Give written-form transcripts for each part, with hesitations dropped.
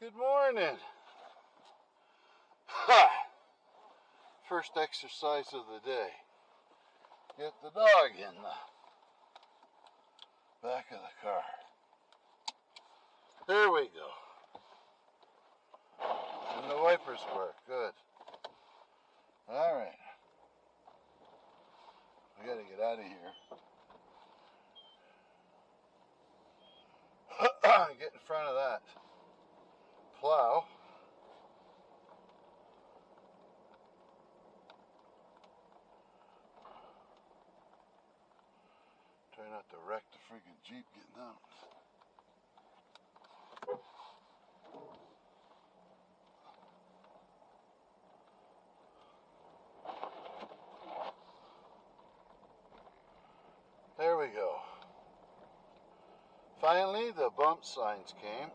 Good morning. Ha! First exercise of the day. Get the dog in the back of the car. There we go. And the wipers work. Good. All right. We got to get out of here. Get in front of that plow. Try not to wreck the freaking Jeep getting out. There we go. Finally, the bump signs came.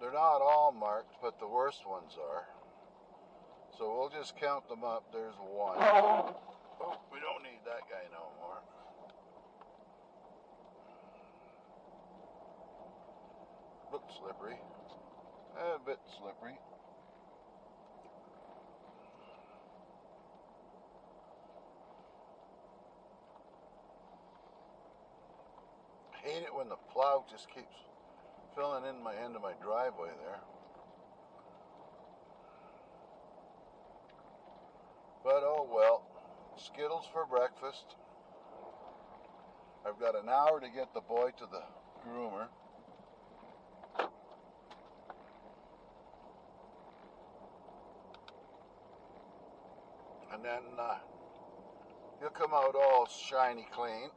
They're not all marked, but the worst ones are. So we'll just count them up. There's one. Oh, we don't need that guy no more. Looks slippery. A bit slippery. I hate it when the plow just keeps filling in my end of my driveway there. But oh well, Skittles for breakfast. I've got an hour to get the boy to the groomer. And then he'll come out all shiny clean.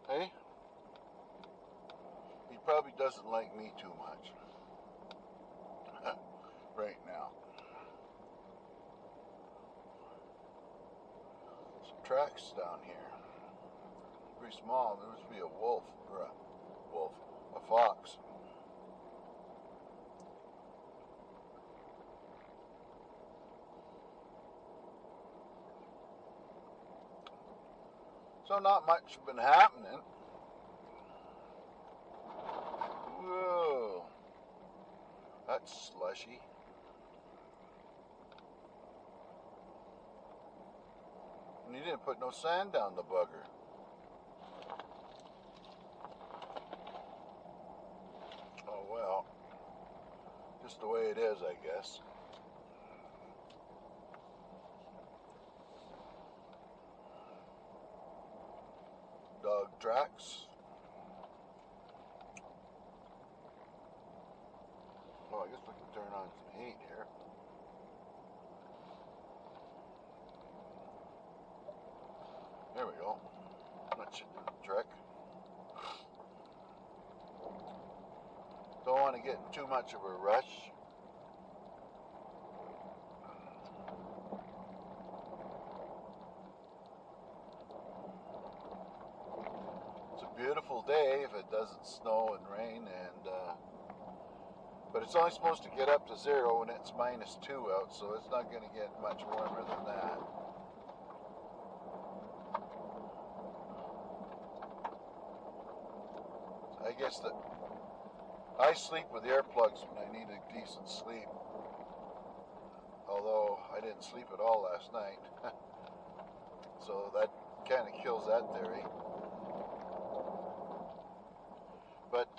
Hey? He probably doesn't like me too much right now. Some tracks down here. Pretty small. There must be a wolf or a fox. So not much been happening. Whoa, that's slushy. And you didn't put no sand down the bugger. Oh well, just the way it is, I guess. Dog tracks. Well, I guess we can turn on some heat here. There we go. That should do the trick. Don't want to get in too much of a rush. It's a beautiful day if it doesn't snow and rain, but it's only supposed to get up to 0 when it's -2 out, so it's not going to get much warmer than that. I guess that I sleep with earplugs when I need a decent sleep, although I didn't sleep at all last night. So that kind of kills that theory. But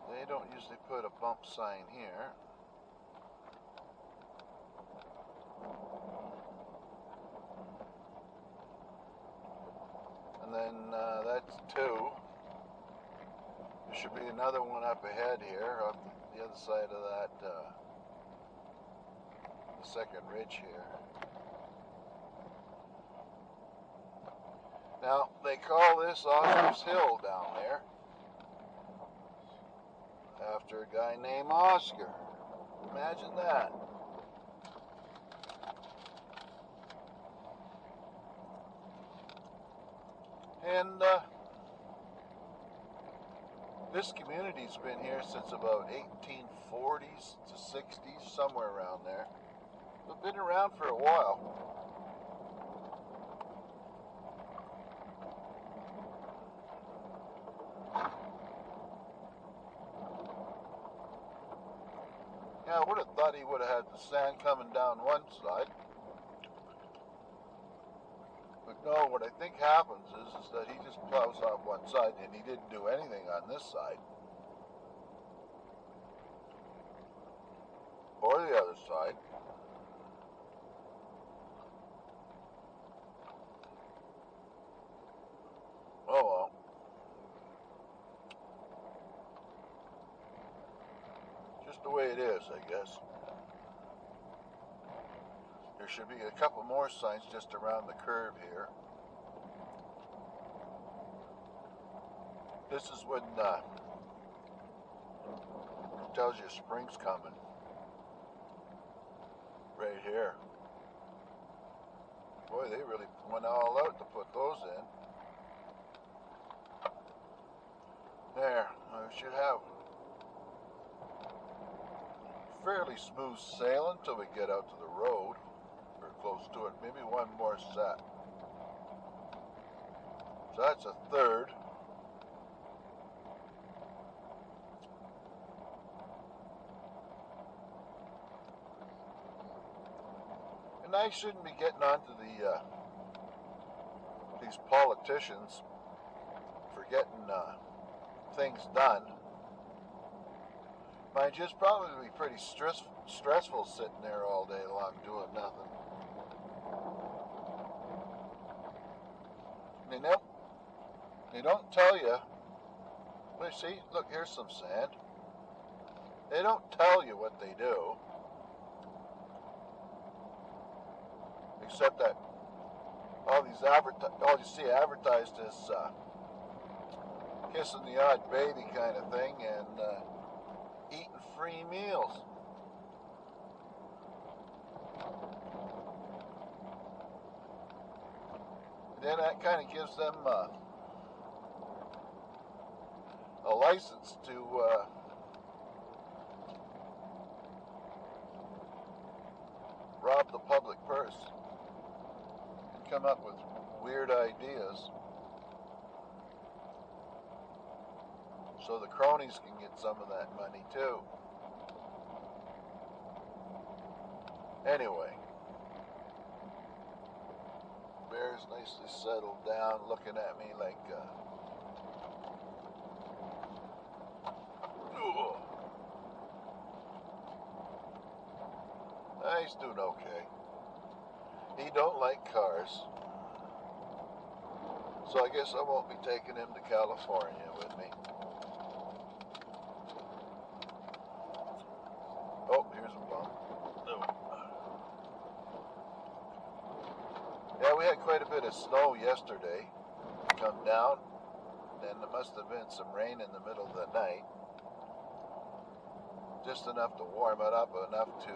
they don't usually put a bump sign here. And then that's 2. There should be another one up ahead here, on the other side of that the second ridge here. Now, they call this Oscar's Hill down there, after a guy named Oscar. Imagine that. And this community's been here since about 1840s to 60s, somewhere around there. They've been around for a while. Yeah, I would have thought he would have had the sand coming down one side. But no, what I think happens is that he just plows off one side and he didn't do anything on this side. Or the other side. Oh well. Just the way it is, I guess. There should be a couple more signs just around the curve here. This is when it tells you spring's coming. Right here. Boy, they really went all out to put those in. There, I should have fairly smooth sailing till we get out to the road. Or close to it. Maybe one more set. So that's a third. And I shouldn't be getting onto these politicians for getting things done. Mind you, it's probably pretty stressful sitting there all day long doing nothing. They don't tell you. Well, see, look, here's some sand. They don't tell you what they do. Except that all you see advertised is kissing the odd baby kind of thing and eating free meals. And then that kind of gives them a license to rob the public purse and come up with weird ideas so the cronies can get some of that money too. Anyway, Bear's nicely settled down looking at me like he's doing okay. He don't like cars. So I guess I won't be taking him to California with me. Oh, here's a bump. Oh. Yeah, we had quite a bit of snow yesterday come down, and there must have been some rain in the middle of the night. Just enough to warm it up, enough to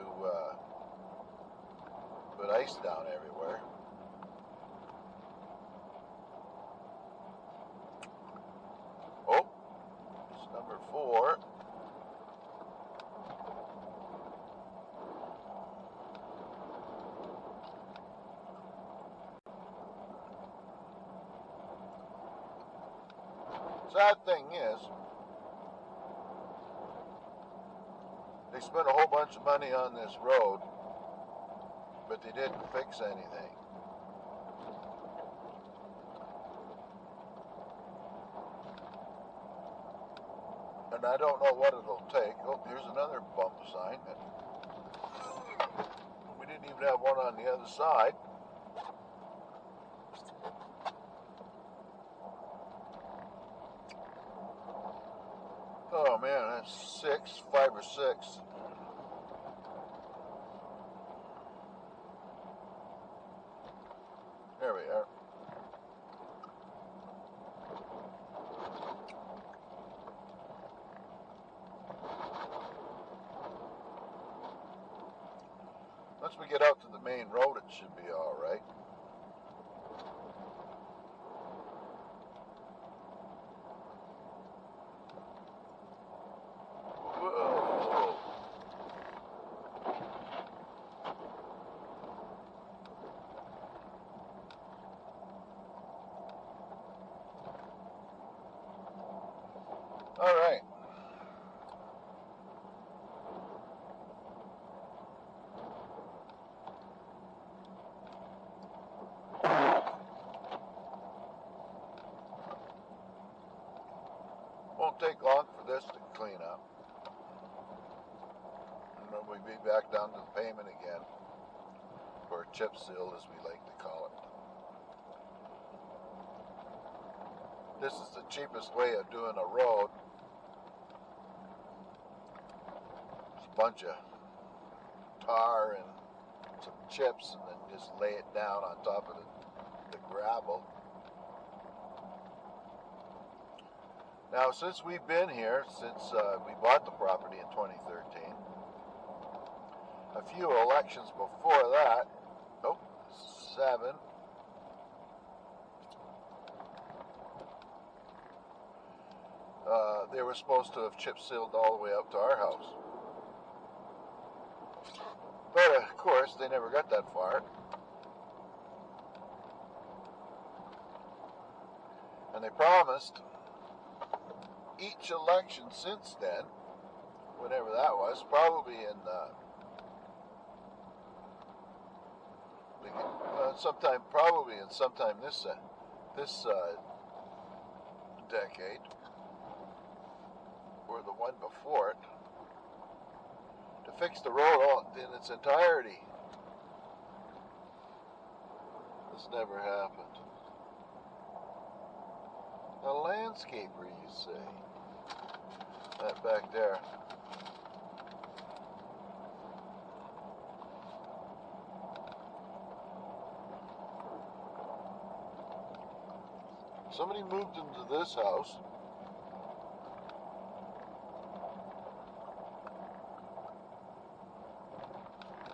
put ice down everywhere. Oh, it's number 4. Sad thing is, they spent a whole bunch of money on this road, but they didn't fix anything. And I don't know what it'll take. Oh, here's another bump sign. We didn't even have one on the other side. Oh man, that's 5 or 6. There we are. Once we get out to the main road, it should be all right. Whoa. All right. won't take long for this to clean up. And then we'll be back down to the pavement again, or chip seal as we like to call it. This is the cheapest way of doing a road. Just a bunch of tar and some chips, and then just lay it down on top of the gravel. Now, since we've been here, since we bought the property in 2013, a few elections before that, 7, they were supposed to have chip sealed all the way up to our house. But of course, they never got that far. And they promised each election since then, whenever that was, probably in sometime this decade, or the one before it, to fix the road in its entirety. This never happened. A landscaper, you say? That back there. Somebody moved into this house.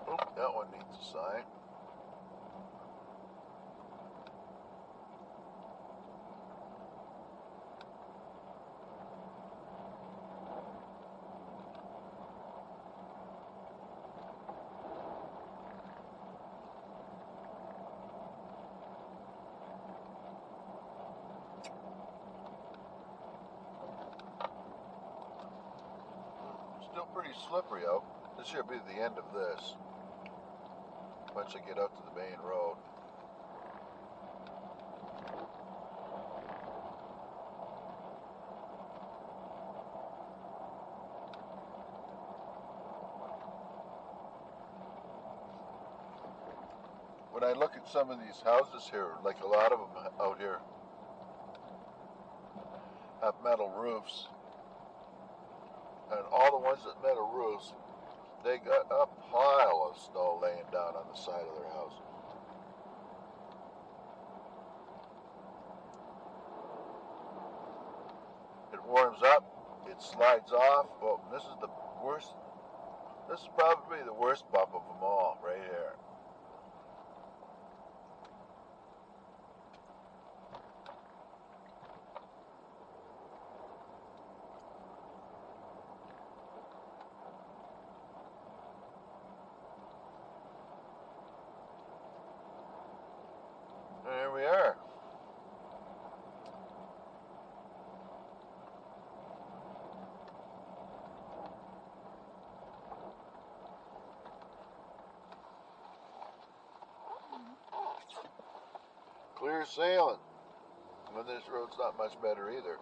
Oh, that one needs a sign. Still pretty slippery out. This should be the end of this. Once I get out to the main road. When I look at some of these houses here, like a lot of them out here have metal roofs, and all the ones that metal roofs, they got a pile of snow laying down on the side of their houses. It warms up, it slides off. Well, this is the worst. This is probably the worst bump of them all, right here. There we are. Clear sailing. When this road's not much better either.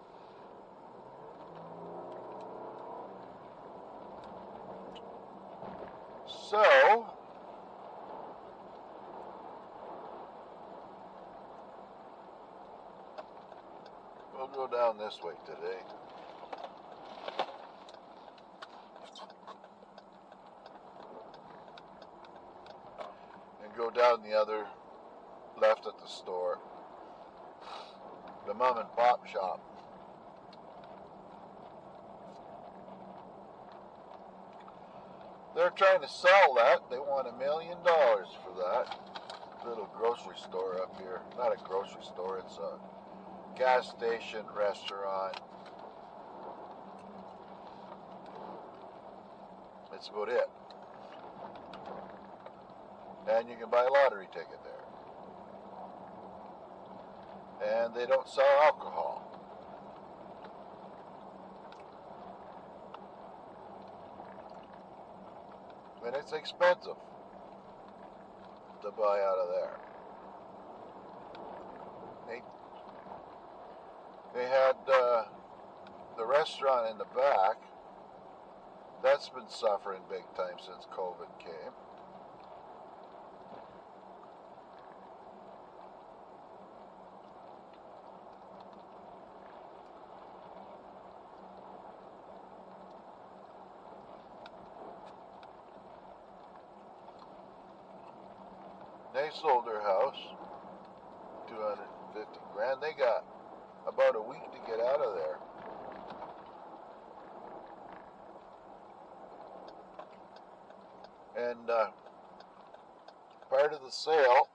So, we'll go down this way today. And go down the other left at the store. The mom and pop shop. They're trying to sell that. They want $1 million for that. Little grocery store up here. Not a grocery store, it's a gas station, restaurant. That's about it. And you can buy a lottery ticket there. And they don't sell alcohol. And it's expensive to buy out of there. They had the restaurant restaurant in the back, that's been suffering big time since COVID came. They sold their house, 250 grand. They got about a week to get out of there. And part of the sale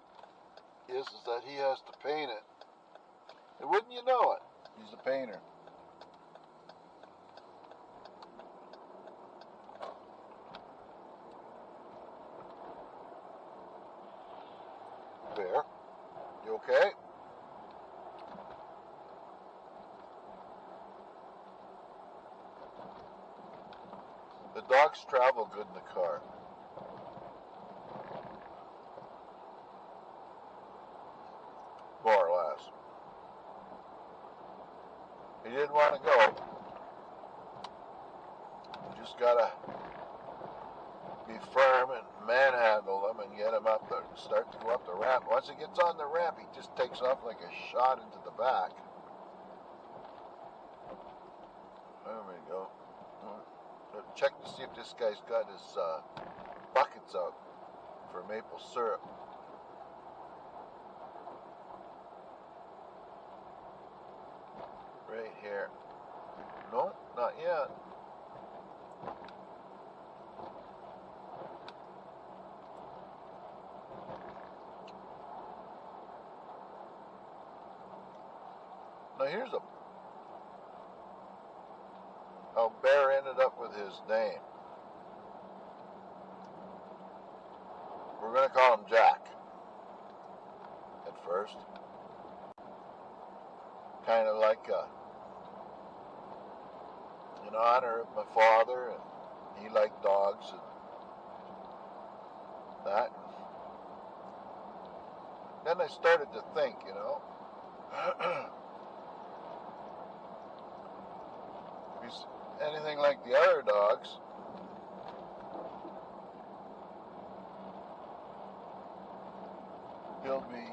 is that he has to paint it. And wouldn't you know it, he's a painter. Bear, you okay? The dogs travel good in the car. More or less. He didn't want to go. You just gotta be firm and manhandle him and get him up there, start to go up the ramp. Once he gets on the ramp, he just takes off like a shot into the back. There we go. Check to see if this guy's got his buckets out for maple syrup. Right here. No, not yet. Now here's how Bear ended up with his name. We're going to call him Jack at first. Kind of like in honor of my father, and he liked dogs and that. Then I started to think, if he's anything like the other dogs, he'll be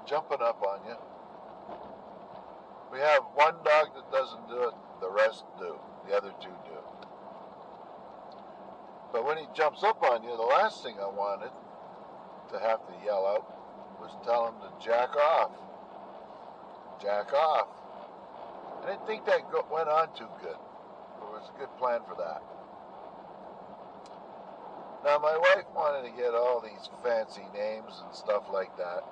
jumping up on you. We have one dog that doesn't do it, the rest do. The other two do. But when he jumps up on you, the last thing I wanted to have to yell out was tell him to jack off. Jack off. I didn't think that went on too good. There was a good plan for that. Now my wife wanted to get all these fancy names and stuff like that.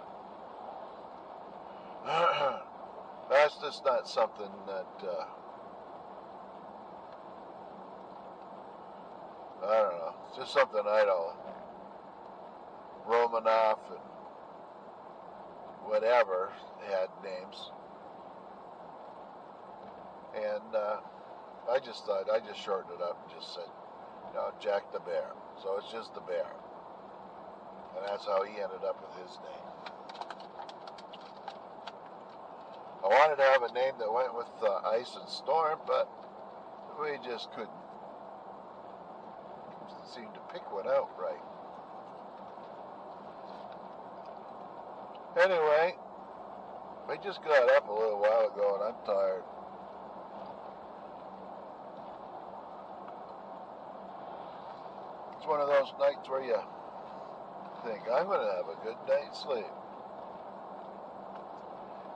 That's just not something that, I don't know, it's just something I don't, Romanoff and whatever had names. And I just thought, I just shortened it up and just said, Jack the Bear. So it's just the Bear. And that's how he ended up with his name. I wanted to have a name that went with Ice and Storm, but we just couldn't seem to pick one out right. Anyway, we just got up a little while ago and I'm tired. It's one of those nights where you think, I'm going to have a good night's sleep.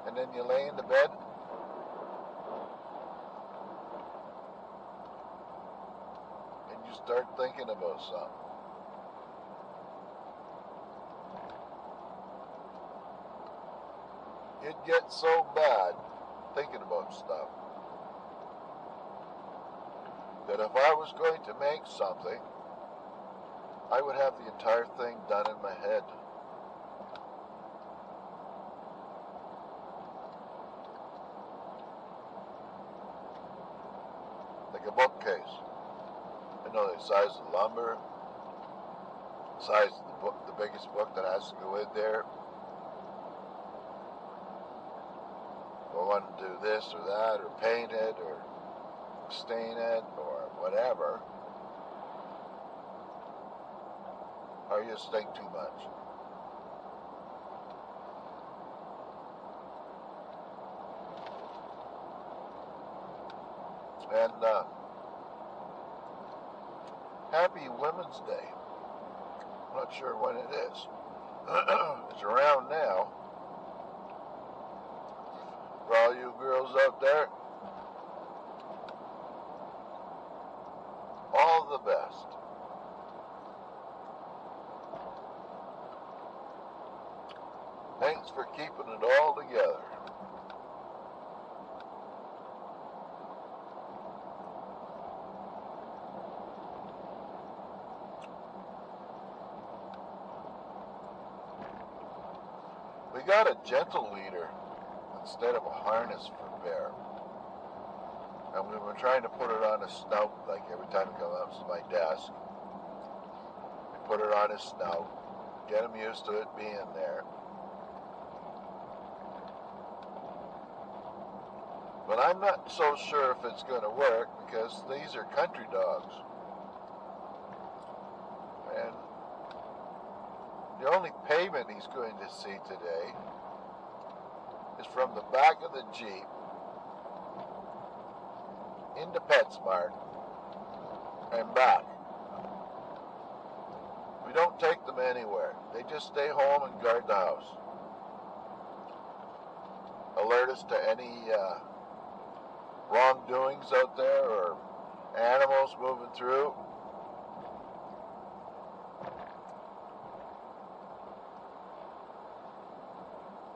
And then you lay in the bed and you start thinking about something. It gets so bad thinking about stuff that if I was going to make something, I would have the entire thing done in my head. Like a bookcase. The size of the lumber, the size of the book, the biggest book that has to go in there. I want to do this or that, or paint it, or stain it, or whatever, or you just think too much. And happy Women's Day. I'm not sure when it is. It's around now. For all you girls out there, all the best. Thanks for keeping it all together. We got a gentle leader instead of a harness for bear. And we were trying to put it on his snout, like every time he comes up to my desk. We put it on his snout, get him used to it being there. But I'm not so sure if it's going to work because these are country dogs. And the only pavement he's going to see today is from the back of the Jeep into PetSmart and back. We don't take them anywhere. They just stay home and guard the house. Alert us to any wrongdoings out there or animals moving through.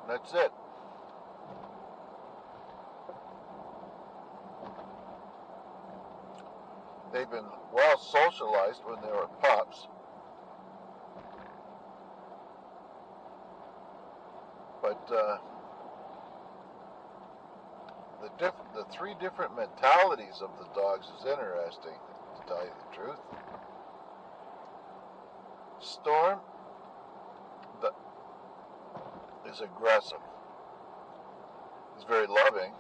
That's it. They've been well socialized when they were pups. But the three different mentalities of the dogs is interesting, to tell you the truth. Storm is aggressive. He's very loving,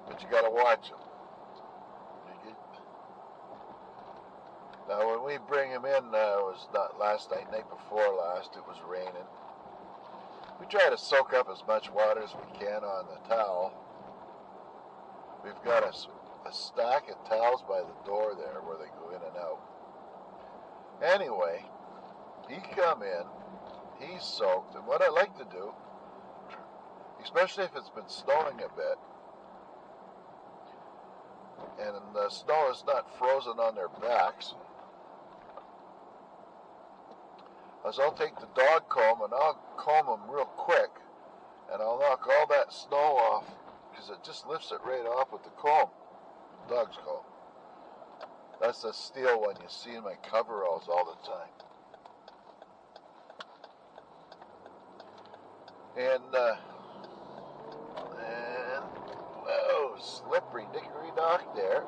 but you got to watch him. Now, when we bring him in, it was not last night, night before last, it was raining. We try to soak up as much water as we can on the towel. We've got a stack of towels by the door there where they go in and out. Anyway, he come in, he's soaked, and what I like to do, especially if it's been snowing a bit, and the snow is not frozen on their backs, is I'll take the dog comb and I'll comb them real quick, and I'll knock all that snow off, because it just lifts it right off with the comb, the dog's comb. That's the steel one you see in my coveralls all the time. And whoa, slippery dickory dock there.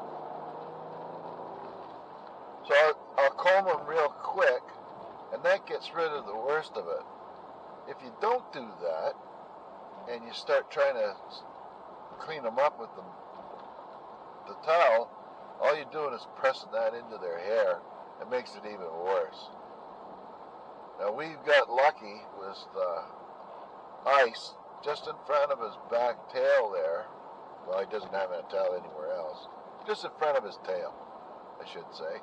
So I'll comb them real quick, and that gets rid of the worst of it. If you don't do that, and you start trying to clean them up with the towel, all you're doing is pressing that into their hair. It makes it even worse. Now, we've got lucky with the ice just in front of his back tail there. Well, he doesn't have a tail anywhere else. Just in front of his tail, I should say.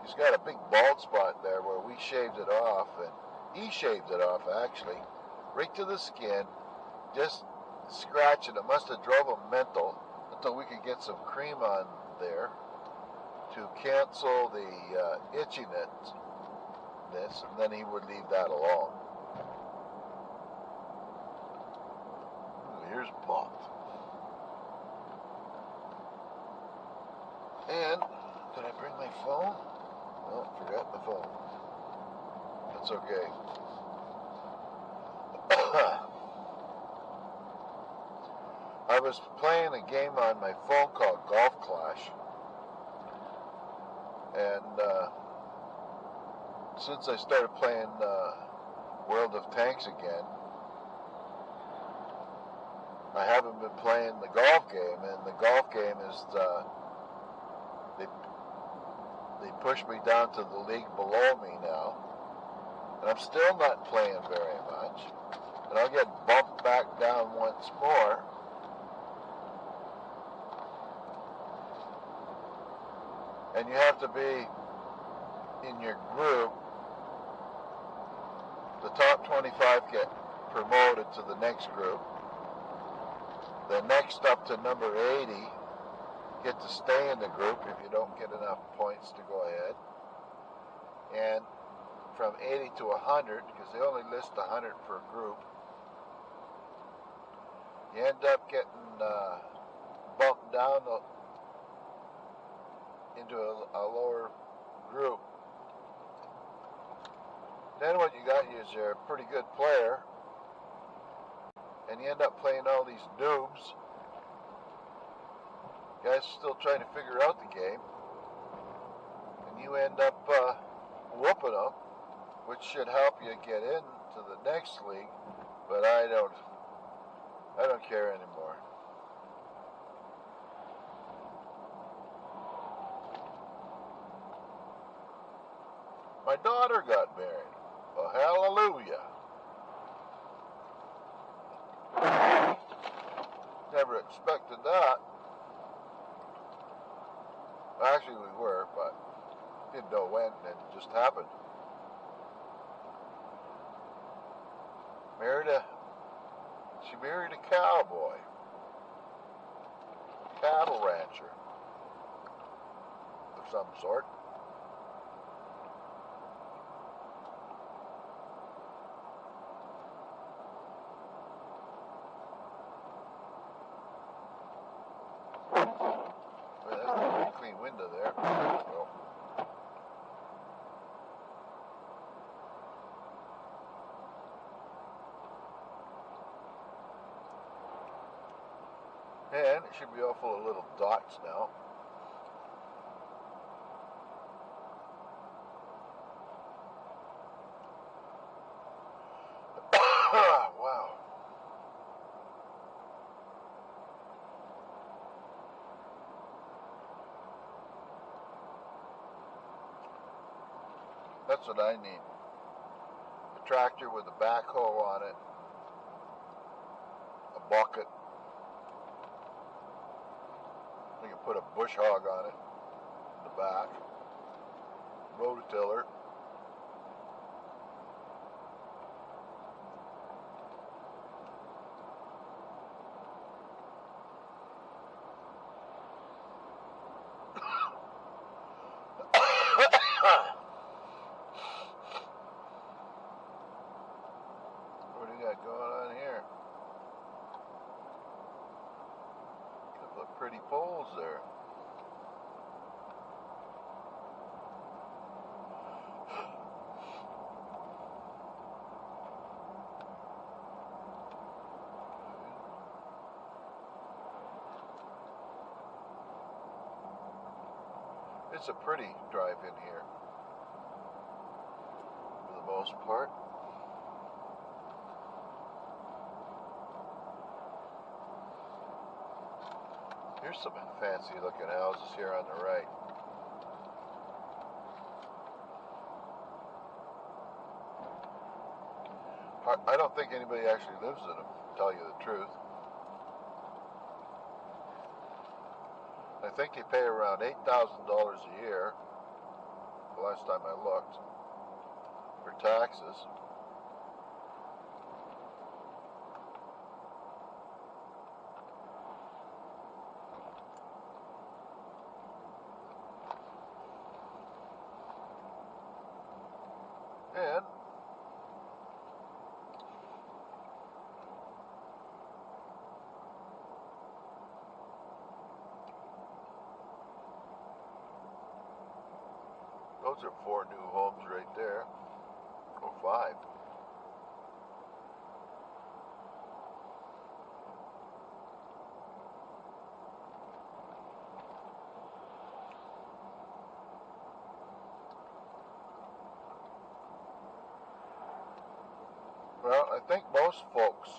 He's got a big bald spot there where we shaved it off, and he shaved it off actually, right to the skin, just scratching. It must have drove him mental until we could get some cream on there to cancel the itchiness, and then he would leave that alone. Here's Bob. And did I bring my phone? No, forgot my phone. That's okay. I was playing a game on my phone called Golf Clash. And since I started playing World of Tanks again, I haven't been playing the golf game, and the golf game is they pushed me down to the league below me now, and I'm still not playing very much, and I'll get bumped back down once more. And you have to be in your group. The top 25 get promoted to the next group. The next up to number 80 get to stay in the group if you don't get enough points to go ahead. And from 80 to 100, because they only list 100 per group, you end up getting bumped down into a lower group. Then what you got is you're a pretty good player, and you end up playing all these noobs. Guys still trying to figure out the game, and you end up whooping them, which should help you get into the next league. But I don't care anymore. My daughter got married. Well, hallelujah. Never expected that. Actually, we were, but didn't know when, and it just happened. She married a cowboy, cattle rancher of some sort. That's a pretty clean window there. So. And it should be all full of little dots now. Wow. That's what I need. A tractor with a backhoe on it, a bucket. We can put a bush hog on it in the back, rototiller. What do you got going on here? A couple of pretty poles there. It's a pretty drive in here, for the most part. Here's some fancy looking houses here on the right. I don't think anybody actually lives in them, to tell you the truth. I think they pay around $8,000 a year, the last time I looked, for taxes. And those are 4 new homes right there. Oh, 5. Well, I think most folks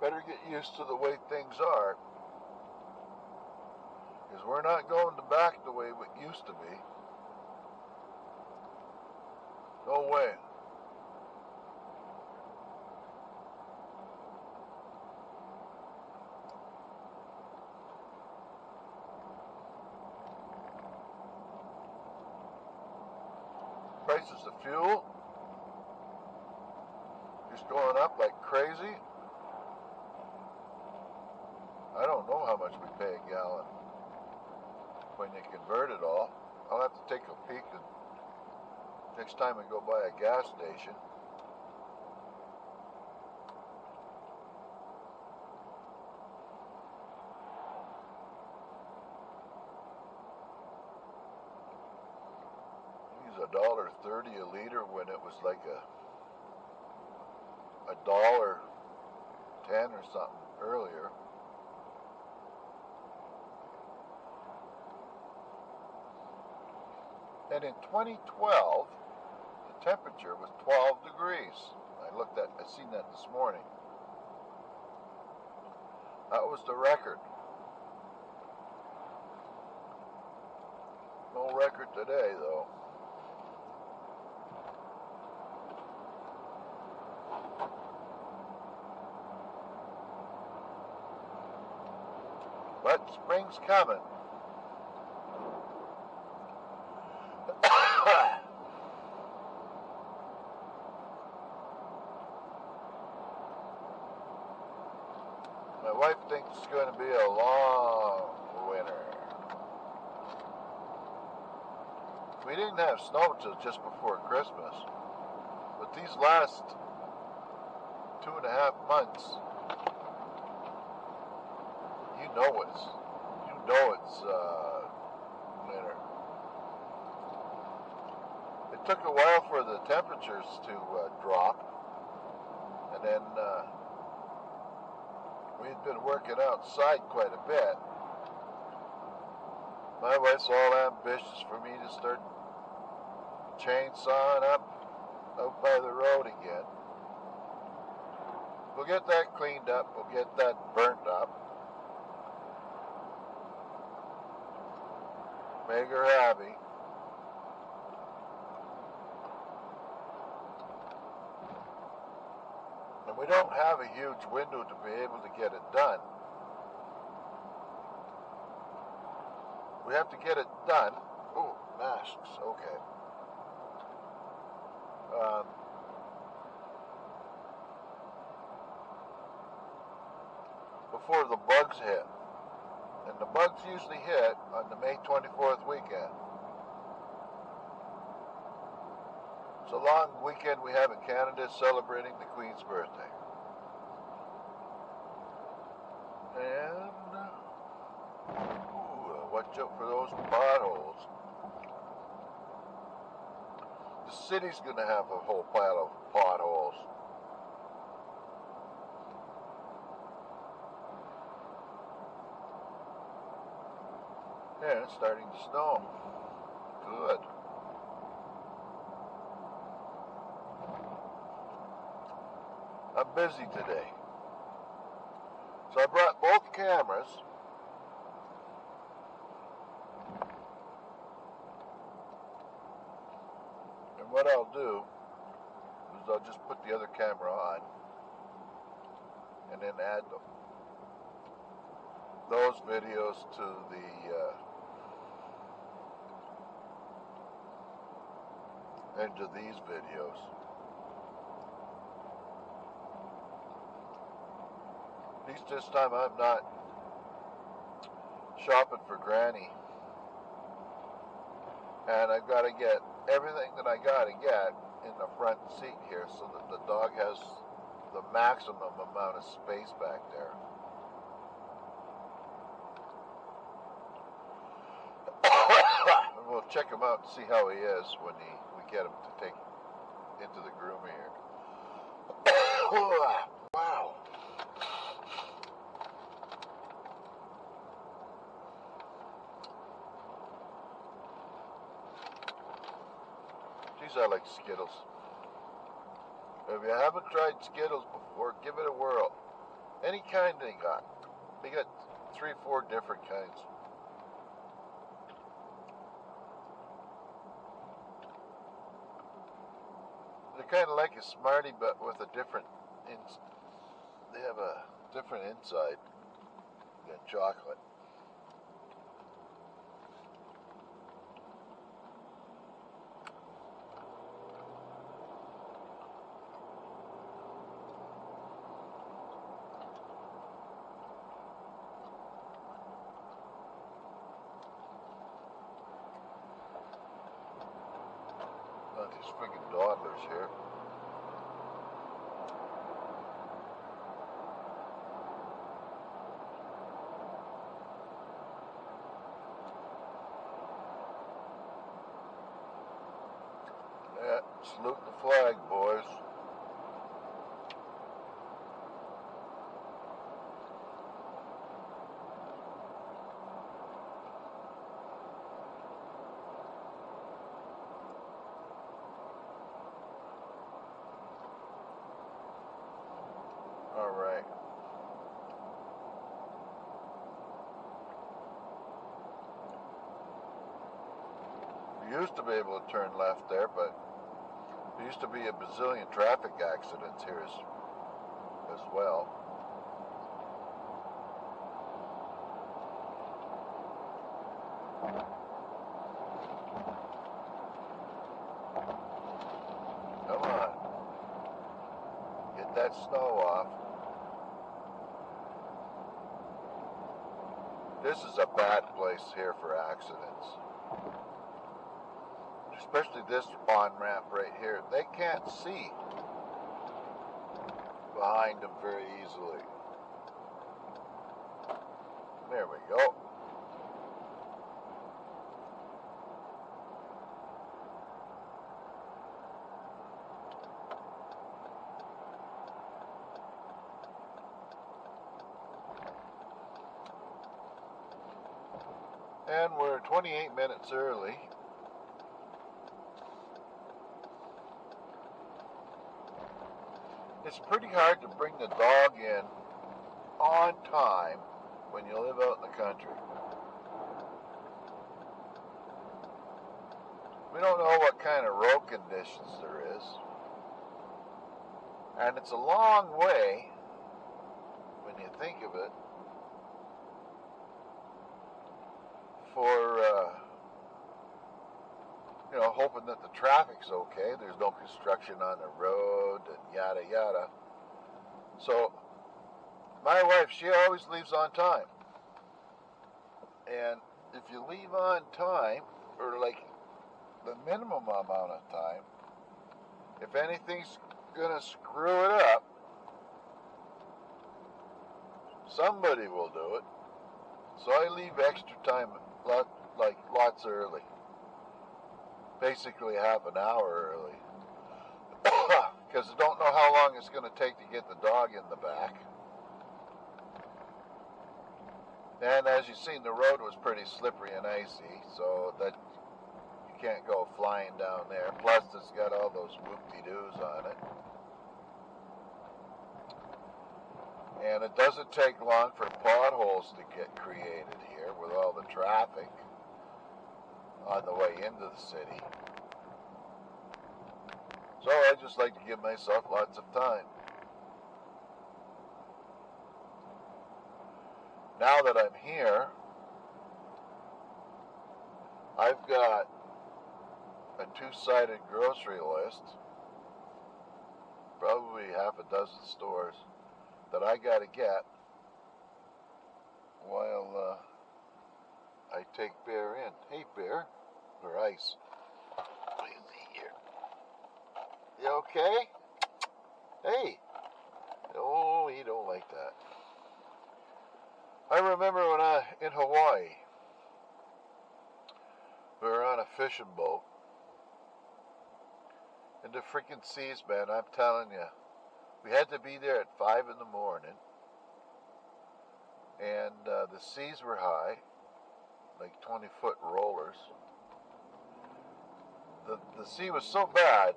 better get used to the way things are, because we're not going back the way it used to be. No way. Prices of fuel just going up like crazy. I don't know how much we pay a gallon when you convert it all. I'll have to take a peek next time we go by a gas station. $1.30 a liter when it was like $1.10 or something earlier. And in 2012, the temperature was 12 degrees. I seen that this morning. That was the record. No record today, though. But spring's coming. My wife thinks it's going to be a long winter. We didn't have snow till just before Christmas, but these last 2.5 months, you know it's winter. It took a while for the temperatures to drop, and then we had been working outside quite a bit. My wife's all ambitious for me to start chainsawing up out by the road again. We'll get that cleaned up. We'll get that burnt up. Make her happy. And we don't have a huge window to be able to get it done. We have to get it done. Oh, masks, okay. Before the bugs hit. And the bugs usually hit on the May 24th weekend. It's a long weekend we have in Canada celebrating the Queen's birthday. And watch out for those potholes. The city's going to have a whole pile of potholes. Yeah, it's starting to snow. Good. I'm busy today. So I brought both cameras. And what I'll do is I'll just put the other camera on and then add those videos to into these videos. At least this time I'm not shopping for Granny. And I've got to get everything that I got to get in the front seat here so that the dog has the maximum amount of space back there. And we'll check him out and see how he is when we get him to take into the groomer here. Wow. Geez, I like Skittles. If you haven't tried Skittles before, give it a whirl. Any kind they got. They got 3 or 4 different kinds. They're kind of like a Smartie, but with a different, they have a different inside than chocolate. Not these freaking dawdlers here. Yeah, salute the flag, boys. All right. We used to be able to turn left there, but there used to be a bazillion traffic accidents here as well. Come on. Get that snow off. This is a bad place here for accidents. Especially this on-ramp right here. They can't see behind them very easily. There we go. And we're 28 minutes early. It's pretty hard to bring the dog in on time when you live out in the country. We don't know what kind of road conditions there is. And it's a long way, when you think of it, for, hoping that the traffic's okay. There's no construction on the road and yada yada. So, my wife, she always leaves on time. And if you leave on time, or like the minimum amount of time, if anything's gonna screw it up, somebody will do it. So I leave extra time, lots early. Basically half an hour early. Because I don't know how long it's going to take to get the dog in the back. And as you've seen, the road was pretty slippery and icy, so that you can't go flying down there. Plus, it's got all those whoop-de-doos on it. And it doesn't take long for potholes to get created here with all the traffic on the way into the city. So I just like to give myself lots of time. Now that I'm here, I've got a 2-sided grocery list, probably half a dozen stores that I gotta get while I take Bear in. Hey, Bear, or Ice. What is he here? You okay? Hey. Oh, he don't like that. I remember when in Hawaii, we were on a fishing boat, and the freaking seas, man, I'm telling you, we had to be there at 5 in the morning, and the seas were high, like 20-foot rollers. The sea was so bad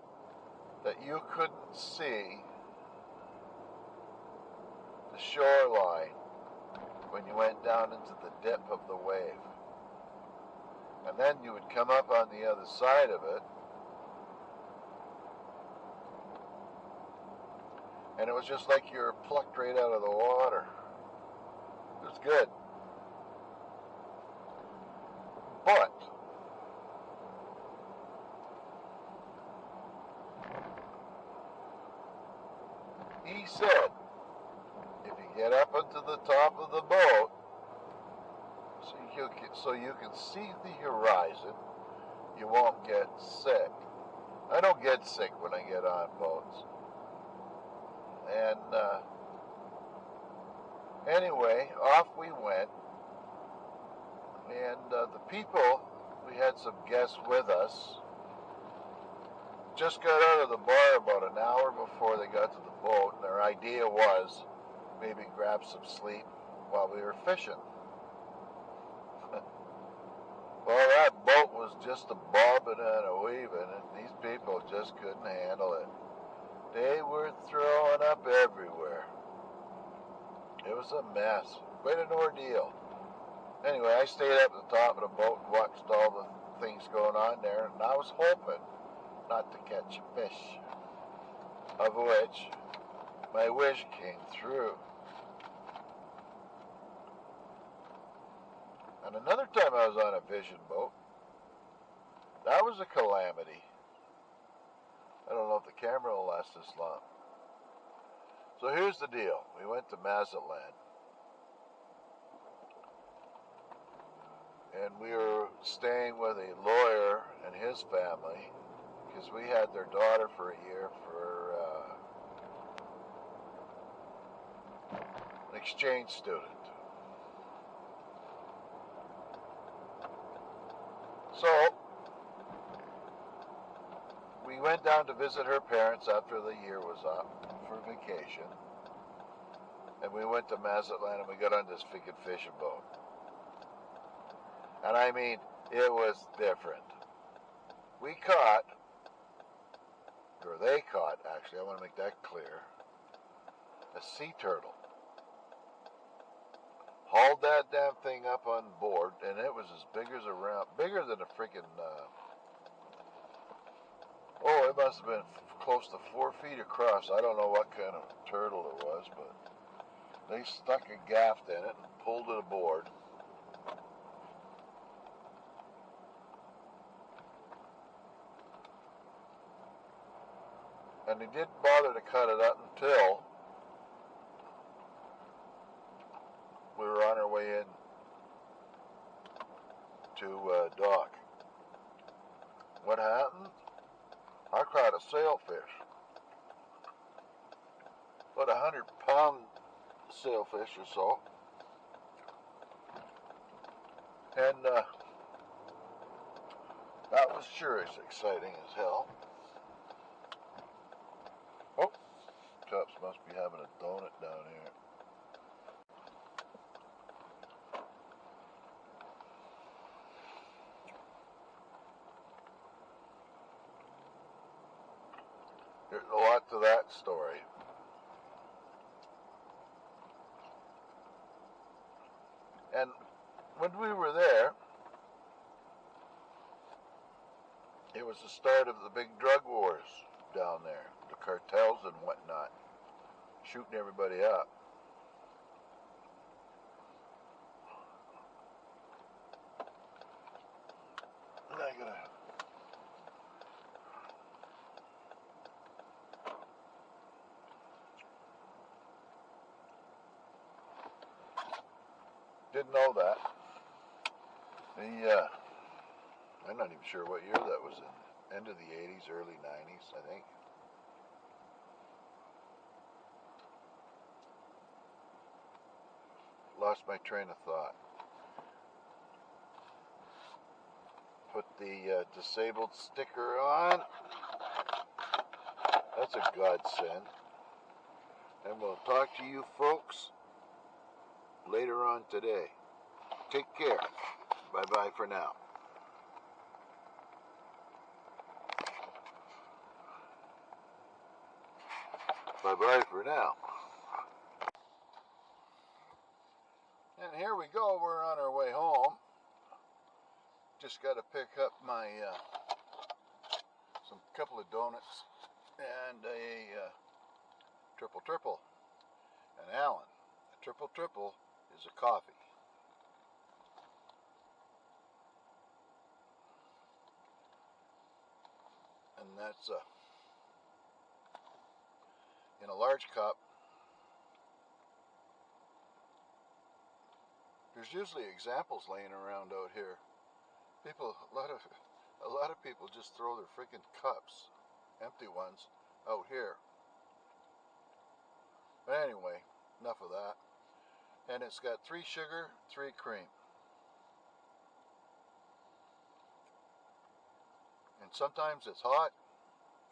that you couldn't see the the shoreline when you went down into the dip of the wave. And then you would come up on the other side of it, and it was just like you were plucked right out of the water. It was good. But he said, if you get up into the top of the boat, so you can see the horizon, you won't get sick. I don't get sick when I get on boats. And anyway, off we went. And the people, we had some guests with us, just got out of the bar about an hour before they got to the boat, and their idea was maybe grab some sleep while we were fishing. Well, that boat was just a bobbing and a weaving, and these people just couldn't handle it. They were throwing up everywhere. It was a mess. Quite an ordeal. Anyway, I stayed up at the top of the boat and watched all the things going on there, and I was hoping not to catch a fish, of which my wish came through. And another time I was on a fishing boat, that was a calamity. I don't know if the camera will last this long. So here's the deal. We went to Mazatlan. And we were staying with a lawyer and his family, because we had their daughter for a year for an exchange student. So we went down to visit her parents after the year was up for vacation. And we went to Mazatlan and we got on this freaking fishing boat. And I mean, it was different. We caught, or they caught, actually, I want to make that clear, a sea turtle. Hauled that damn thing up on board, and it was as big as a round, bigger than a freaking, it must have been close to 4 feet across. I don't know what kind of turtle it was, but they stuck a gaff in it and pulled it aboard. And they didn't bother to cut it up until we were on our way in to dock. What happened? I caught a sailfish. About 100-pound sailfish or so. And that was sure as exciting as hell. Oh, Tubbs must be having a donut down here. There's a lot to that story. And when we were there, it was the start of the big drug wars down there. The cartels and whatnot. Shooting everybody up. And I gotta... Didn't know that. I'm not even sure what year that was in. End of the 80s, early 90s, I think. Lost my train of thought. Put the disabled sticker on. That's a godsend. And we'll talk to you folks later on today. Take care. Bye-bye for now. Bye-bye for now. And here we go, we're on our way home. Just got to pick up my couple of donuts and a triple. And Alan, a triple is a coffee. And that's in a large cup. There's usually examples laying around out here. A lot of people just throw their freaking cups, empty ones, out here. But anyway, enough of that. And it's got 3 sugar, 3 cream. And sometimes it's hot,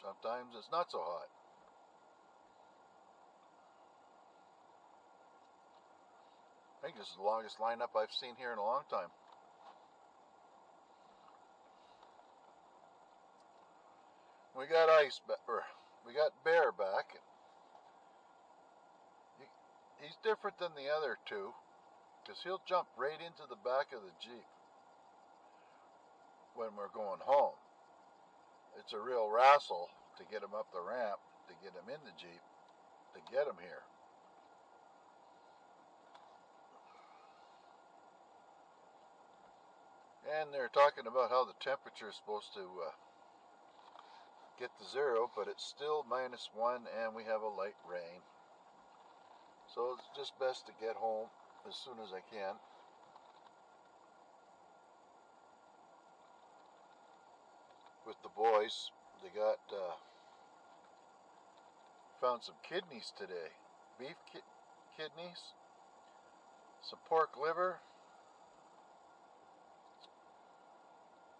sometimes it's not so hot. I think this is the longest lineup I've seen here in a long time. We got Bear back. He's different than the other two, because he'll jump right into the back of the Jeep when we're going home. It's a real wrestle to get him up the ramp, to get him in the Jeep, to get him here. And they're talking about how the temperature is supposed to get to 0, but it's still -1 and we have a light rain. So it's just best to get home as soon as I can. With the boys, they got found some kidneys today, beef kidneys, some pork liver,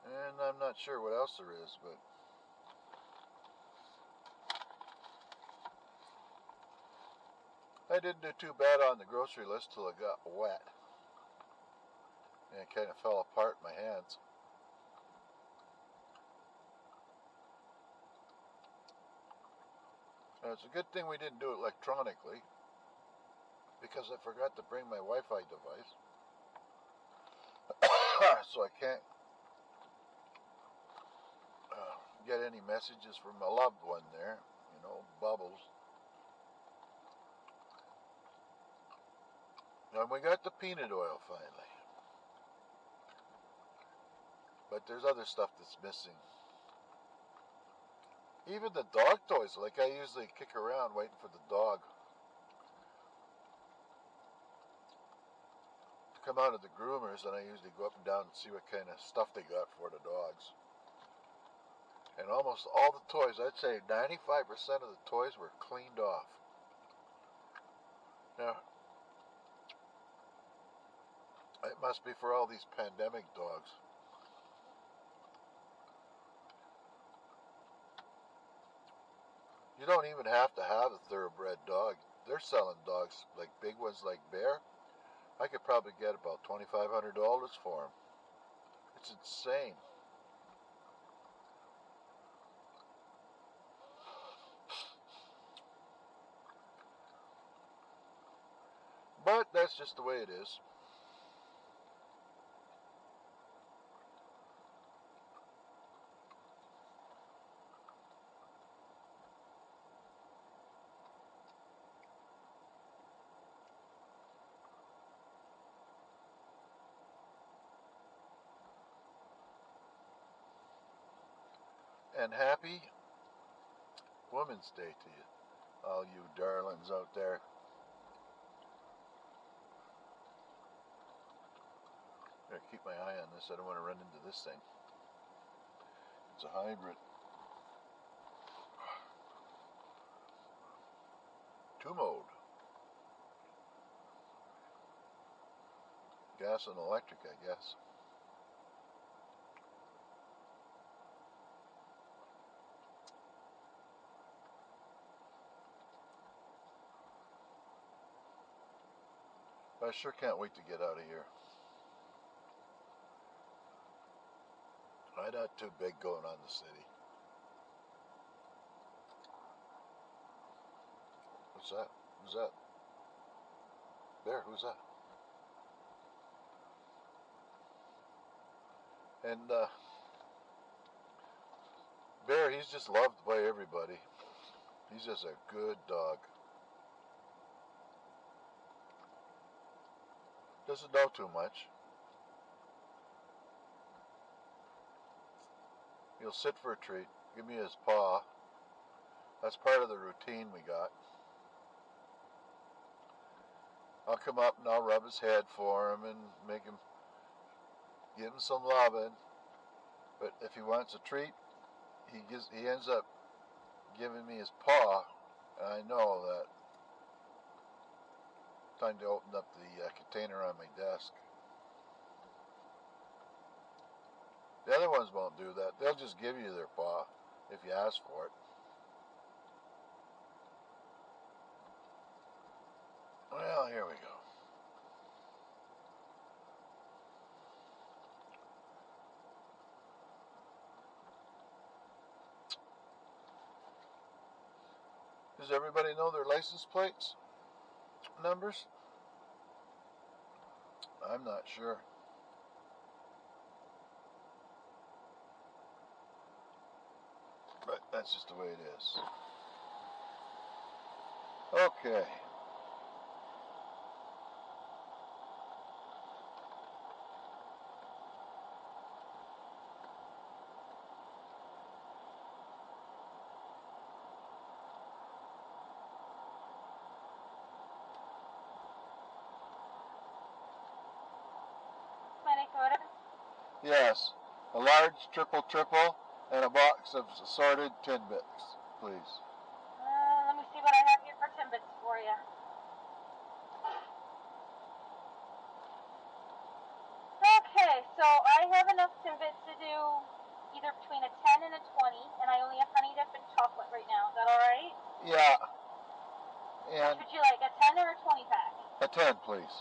and I'm not sure what else there is, but I didn't do too bad on the grocery list till it got wet and it kind of fell apart in my hands. And it's a good thing we didn't do it electronically, because I forgot to bring my Wi-Fi device. So I can't get any messages from a loved one there, Bubbles. And we got the peanut oil finally. But there's other stuff that's missing. Even the dog toys, like I usually kick around waiting for the dog to come out of the groomers, and I usually go up and down and see what kind of stuff they got for the dogs. And almost all the toys, I'd say 95% of the toys were cleaned off. Now, it must be for all these pandemic dogs. You don't even have to have a thoroughbred dog. They're selling dogs, like big ones like Bear. I could probably get about $2,500 for them. It's insane. But that's just the way it is. And happy Women's Day to you, all you darlings out there. Gotta keep my eye on this. I don't want to run into this thing. It's a hybrid. 2-mode. Gas and electric, I guess. I sure can't wait to get out of here. I'm not too big going on the city. What's that? Who's that? Bear, who's that? And Bear, he's just loved by everybody. He's just a good dog. Doesn't know too much. He'll sit for a treat, give me his paw. That's part of the routine we got. I'll come up and I'll rub his head for him and make him, give him some loving. But if he wants a treat, he ends up giving me his paw, and I know that time to open up the container on my desk. The other ones won't do that. They'll just give you their paw if you ask for it. Well, here we go. Does everybody know their license plates numbers? I'm not sure. But that's just the way it is. Okay. Yes, a large triple and a box of assorted Timbits, please. Let me see what I have here for Timbits for you. Okay, so I have enough Timbits to do either between a 10 and a 20, and I only have honey dip and chocolate right now. Is that alright? Yeah. And which would you like, a 10 or a 20 pack? A 10, please.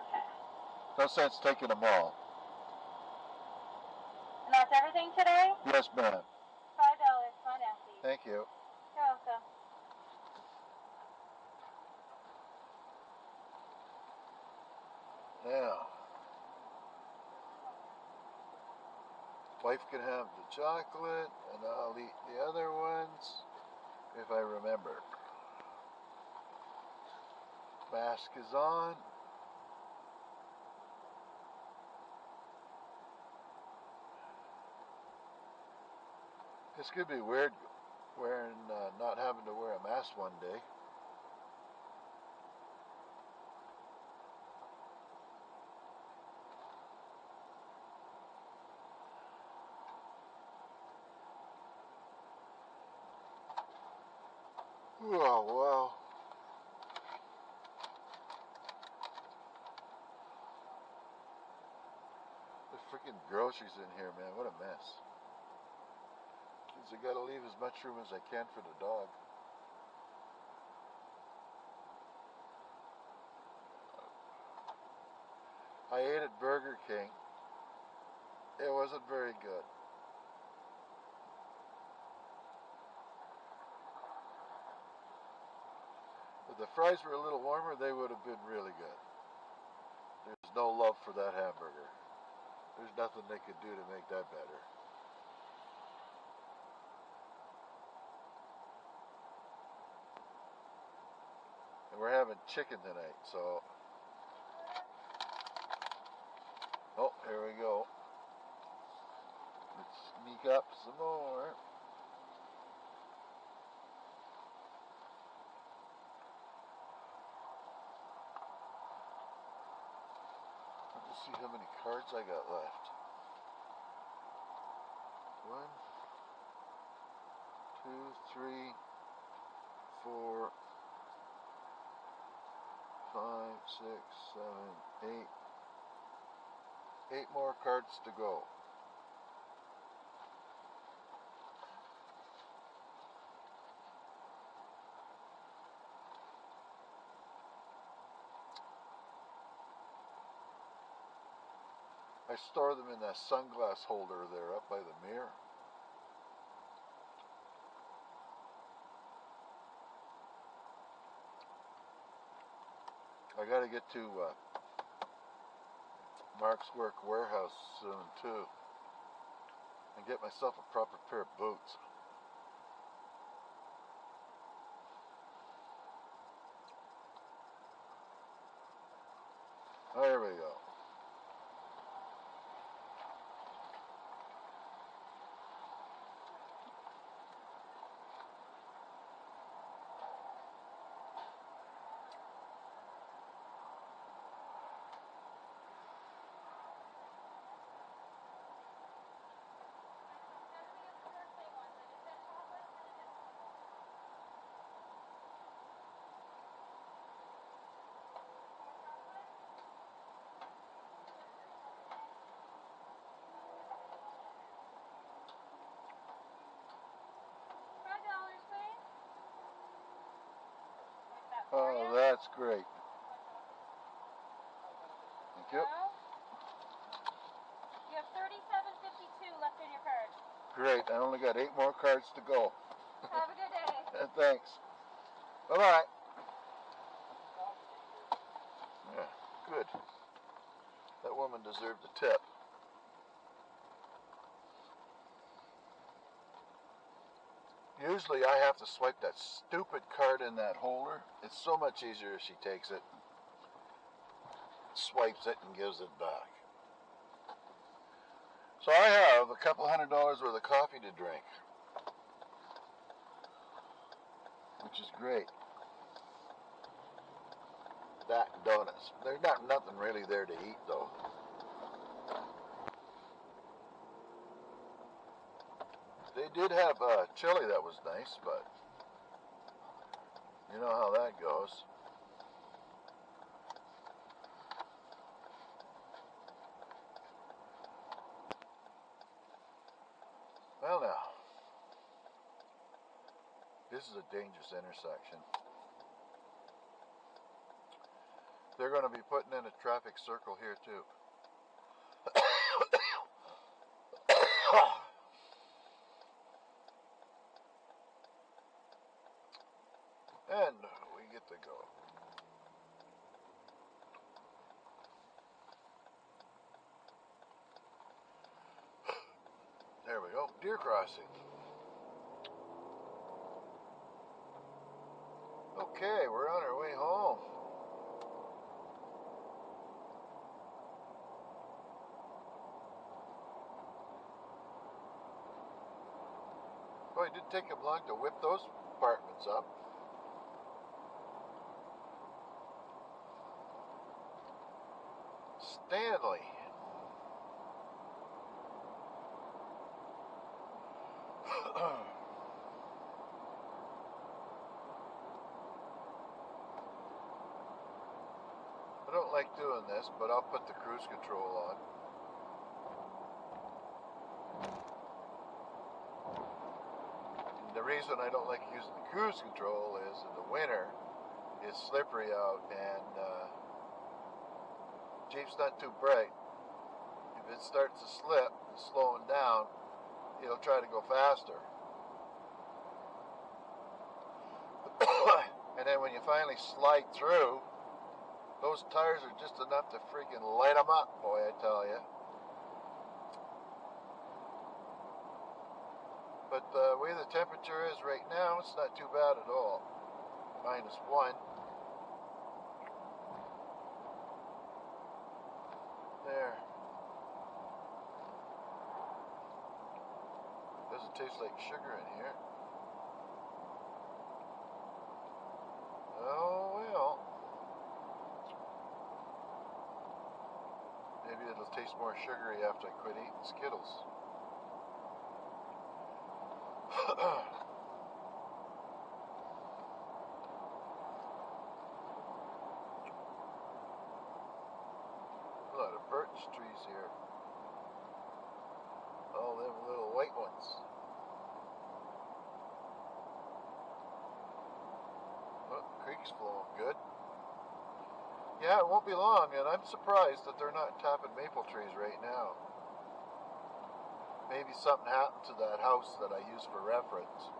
Okay. No sense taking them all. And that's everything today? Yes, ma'am. $5. Fine, Nancy. Thank you. You're welcome. Now, wife can have the chocolate, and I'll eat the other ones if I remember. Mask is on. This could be weird, not having to wear a mask one day. Oh, wow. The freaking groceries in here, man. What a mess. Kids, I gotta leave as much room as I can for the dog. I ate at Burger King. It wasn't very good. If the fries were a little warmer, they would have been really good. There's no love for that hamburger. There's nothing they could do to make that better. And we're having chicken tonight, so... Oh, here we go. Let's sneak up some more. Let's see how many cards I got left. 1, 2, 3, 4, 5, 6, 7, 8. 8 more cards to go. I store them in that sunglass holder there up by the mirror. I gotta get to Mark's work warehouse soon too. and get myself a proper pair of boots. There we go. Oh, that's great. Thank you. You have $37.52 left in your card. Great. I only got 8 more cards to go. Have a good day. Thanks. Bye-bye. Yeah, good. That woman deserved a tip. Usually I have to swipe that stupid card in that holder. It's so much easier if she takes it, swipes it, and gives it back. So I have a couple $100 worth of coffee to drink, which is great. That and donuts. There's nothing really there to eat though. They did have chili that was nice, but you know how that goes. Well now, this is a dangerous intersection. They're going to be putting in a traffic circle here too. And we get to go. There we go, deer crossing. Okay, we're on our way home. Boy, it didn't take him long to whip those apartments up. Stanley. I don't like doing this, but I'll put the cruise control on. The reason I don't like using the cruise control is in the winter it's slippery out and Jeep's not too bright. If it starts to slip and slowing down, it'll try to go faster. And then when you finally slide through, those tires are just enough to freaking light them up, boy, I tell you. But the way the temperature is right now, it's not too bad at all. -1. There. Doesn't taste like sugar in here. Oh well. Maybe it'll taste more sugary after I quit eating Skittles. A lot of birch trees here. All them little white ones. Oh, the creek's flowing good. Yeah, it won't be long, and I'm surprised that they're not tapping maple trees right now. Maybe something happened to that house that I use for reference.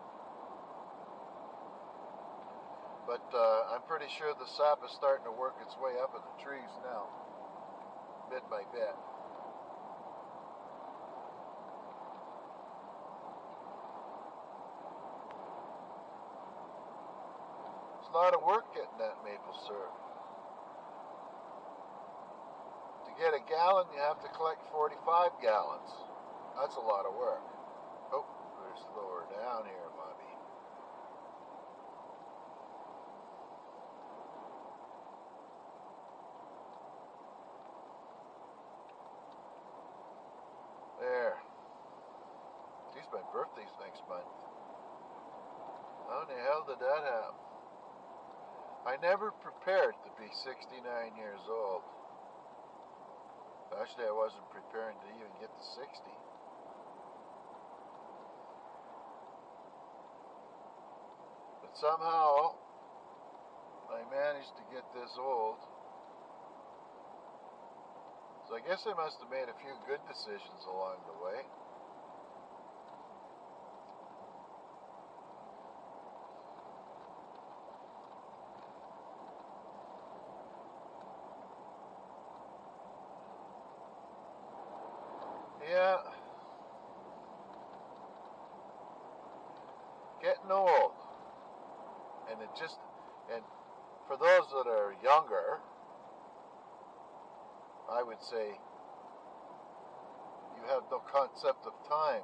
But I'm pretty sure the sap is starting to work its way up in the trees now, bit by bit. a lot of work getting that maple syrup. To get a gallon, you have to collect 45 gallons. That's a lot of work. Oh, we're slower down here, Bobby. There. Geez, my birthday's next month. How in the hell did that happen? I never prepared to be 69 years old. Actually, I wasn't preparing to even get to 60. But somehow, I managed to get this old. So I guess I must have made a few good decisions along the way. Yeah, getting old. And for those that are younger, I would say you have no concept of time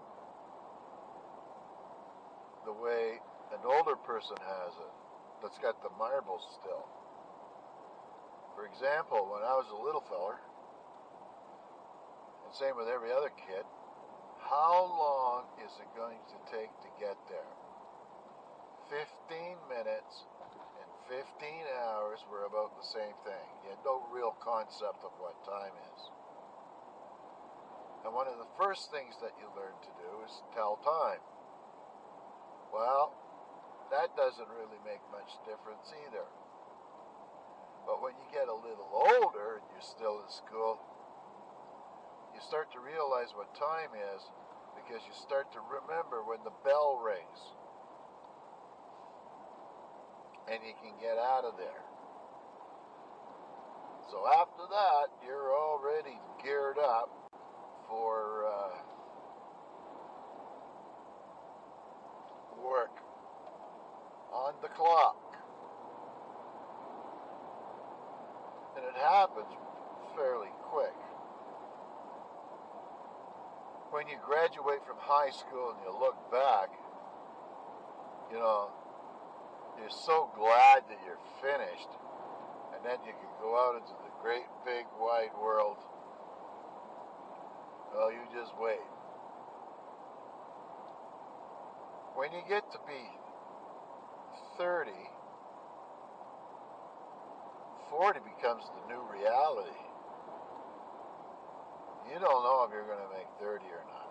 the way an older person has it that's got the marbles still. For example, when I was a little feller, and same with every other kid, how long is it going to take to get there? 15 minutes and 15 hours were about the same thing. You had no real concept of what time is. And one of the first things that you learn to do is tell time. Well, that doesn't really make much difference either. But when you get a little older and you're still in school, you start to realize what time is because you start to remember when the bell rings. And you can get out of there. So after that, you're already geared up for work on the clock. And it happens fairly quick. When you graduate from high school and you look back, you know, you're so glad that you're finished, and then you can go out into the great big wide world. Well, you just wait. When you get to be 30, 40 becomes the new reality. You don't know if you're going to make 30 or not.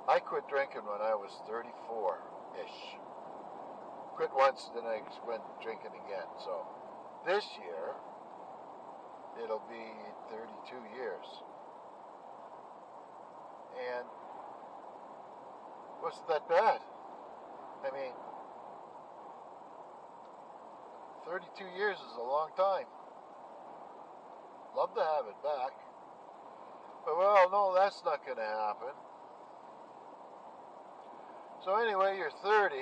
I quit drinking when I was 34-ish. Quit once, then I went drinking again. So this year, it'll be 32 years. And wasn't that bad. I mean, 32 years is a long time. Love to have it back. But well, no, that's not going to happen. So anyway, you're 30.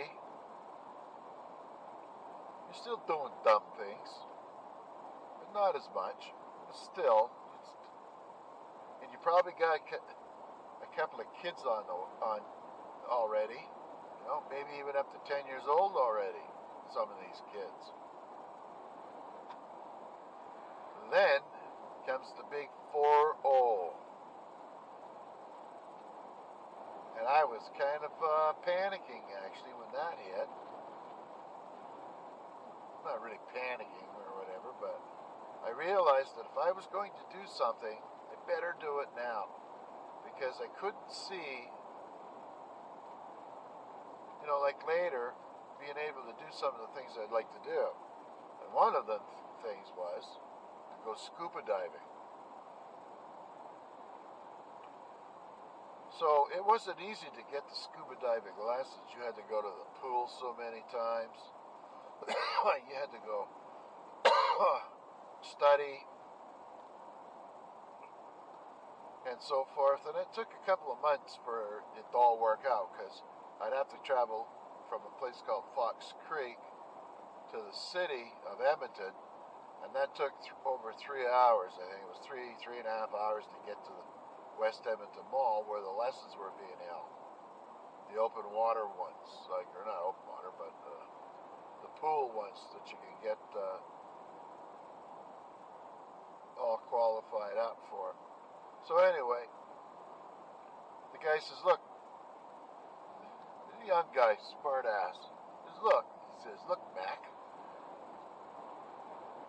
You're still doing dumb things, but not as much. But still, and you probably got a couple of kids on already. You know, maybe even up to 10 years old already. Some of these kids. Then comes the big 4-0. And I was kind of panicking actually when that hit. Not really panicking or whatever, but I realized that if I was going to do something, I better do it now. Because I couldn't see, you know, like later, being able to do some of the things I'd like to do. And one of the things was to go scuba diving. So it wasn't easy to get the scuba diving lessons. You had to go to the pool so many times. You had to go study and so forth. And it took a couple of months for it to all work out because I'd have to travel from a place called Fox Creek to the city of Edmonton, and that took over 3 hours. I think it was 3.5 hours to get to the West Edmonton Mall where the lessons were being held. The open water ones, like, or not open water, but the pool ones that you can get all qualified up for. So anyway, the guy says, look, the young guy, smart ass, says, look, he says, look, Mac,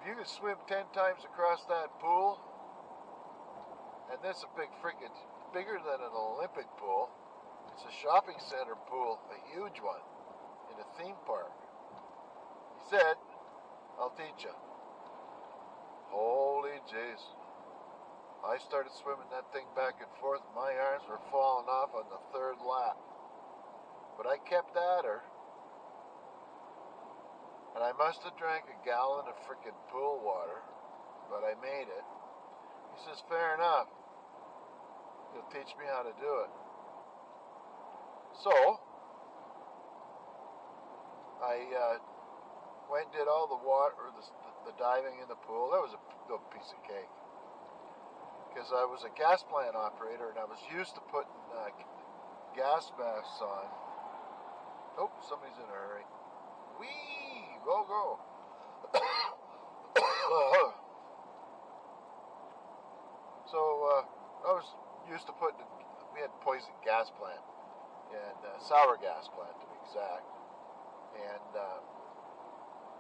if you can swim 10 times across that pool, and this is a big freaking, bigger than an Olympic pool, it's a shopping center pool, a huge one, in a theme park. He said, I'll teach you. Holy jeez. I started swimming that thing back and forth. My arms were falling off on the third lap. But I kept at her. And I must have drank a gallon of frickin' pool water. But I made it. He says, fair enough. You'll teach me how to do it. So, I went and did all the water, the diving in the pool. That was a piece of cake. Because I was a gas plant operator and I was used to putting gas masks on. Oh, somebody's in a hurry. Whee! Go, go. So, I was used to putting, we had poison gas plant, and sour gas plant to be exact. And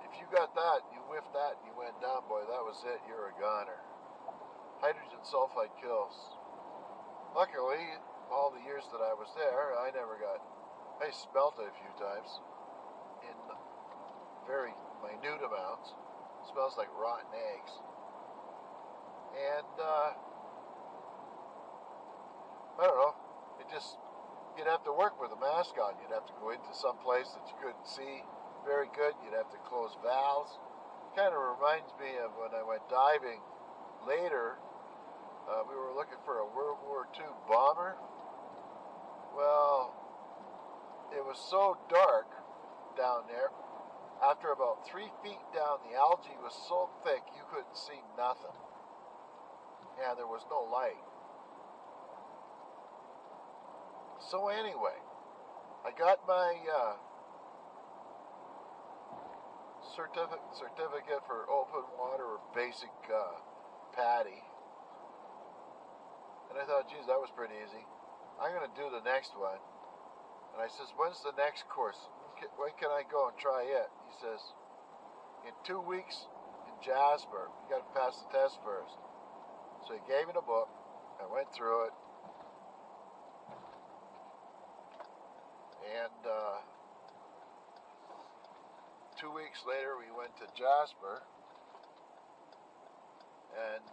if you got that, you whiffed that, and you went down, boy, that was it, you're a goner. Hydrogen sulfide kills. Luckily, all the years that I was there, I smelt it a few times in very minute amounts. It smells like rotten eggs. And, I don't know, you'd have to work with a mask on. You'd have to go into some place that you couldn't see very good. You'd have to close valves. Kind of reminds me of when I went diving later. We were looking for a World War II bomber. Well, it was so dark down there. After about 3 feet down, the algae was so thick you couldn't see nothing. And there was no light. So anyway, I got my certificate for open water or basic PADI. And I thought, geez, that was pretty easy. I'm going to do the next one. And I says, when's the next course? When can I go and try it? He says, in 2 weeks in Jasper. You got to pass the test first. So he gave me the book. I went through it. And 2 weeks later, we went to Jasper. And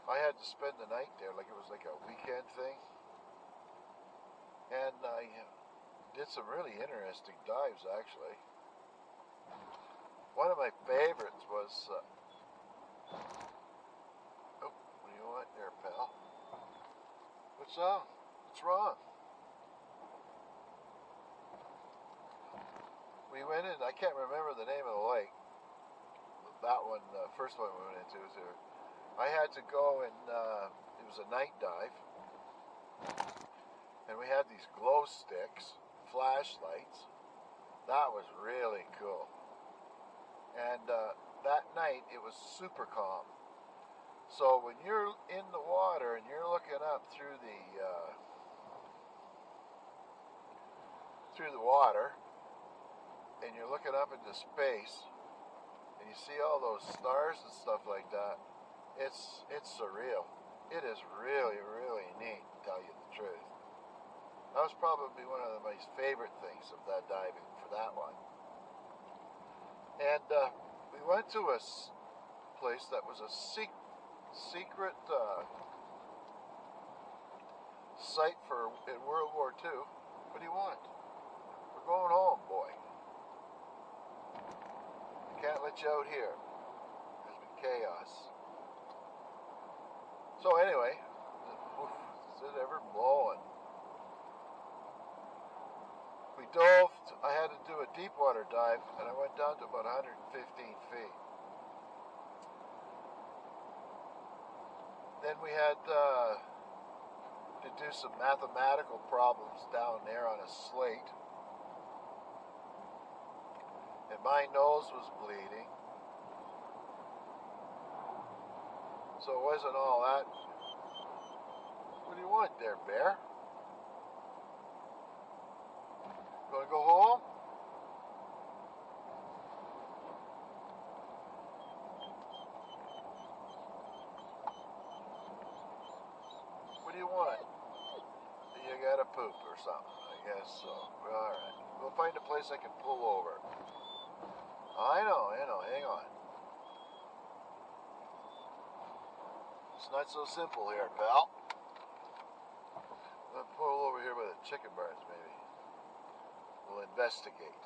I had to spend the night there, like it was like a weekend thing. And I did some really interesting dives, actually. One of my favorites was, oh, what do you want there, pal? What's up? What's wrong? We went in, I can't remember the name of the lake. That one, the first one we went into was there. I had to go and, it was a night dive. And we had these glow sticks, flashlights. That was really cool. And that night, it was super calm. So when you're in the water and you're looking up through the water, and you're looking up into space, and you see all those stars and stuff like that, it's surreal. It is really, really neat, to tell you the truth. That was probably one of my favorite things of that diving, for that one. And we went to a place that was a secret site in World War II. What do you want? We're going home, boy. I can't let you out here. There's been chaos. So anyway, is it ever blowing? I had to do a deep water dive, and I went down to about 115 feet. Then we had to do some mathematical problems down there on a slate. And my nose was bleeding. So it wasn't all that. What do you want there, bear? You want to go home? What do you want? You gotta poop or something, I guess so. Alright. We'll find a place I can pull over. I know, hang on. It's not so simple here, pal. I'll pull over here by the chicken barns, maybe. We'll investigate.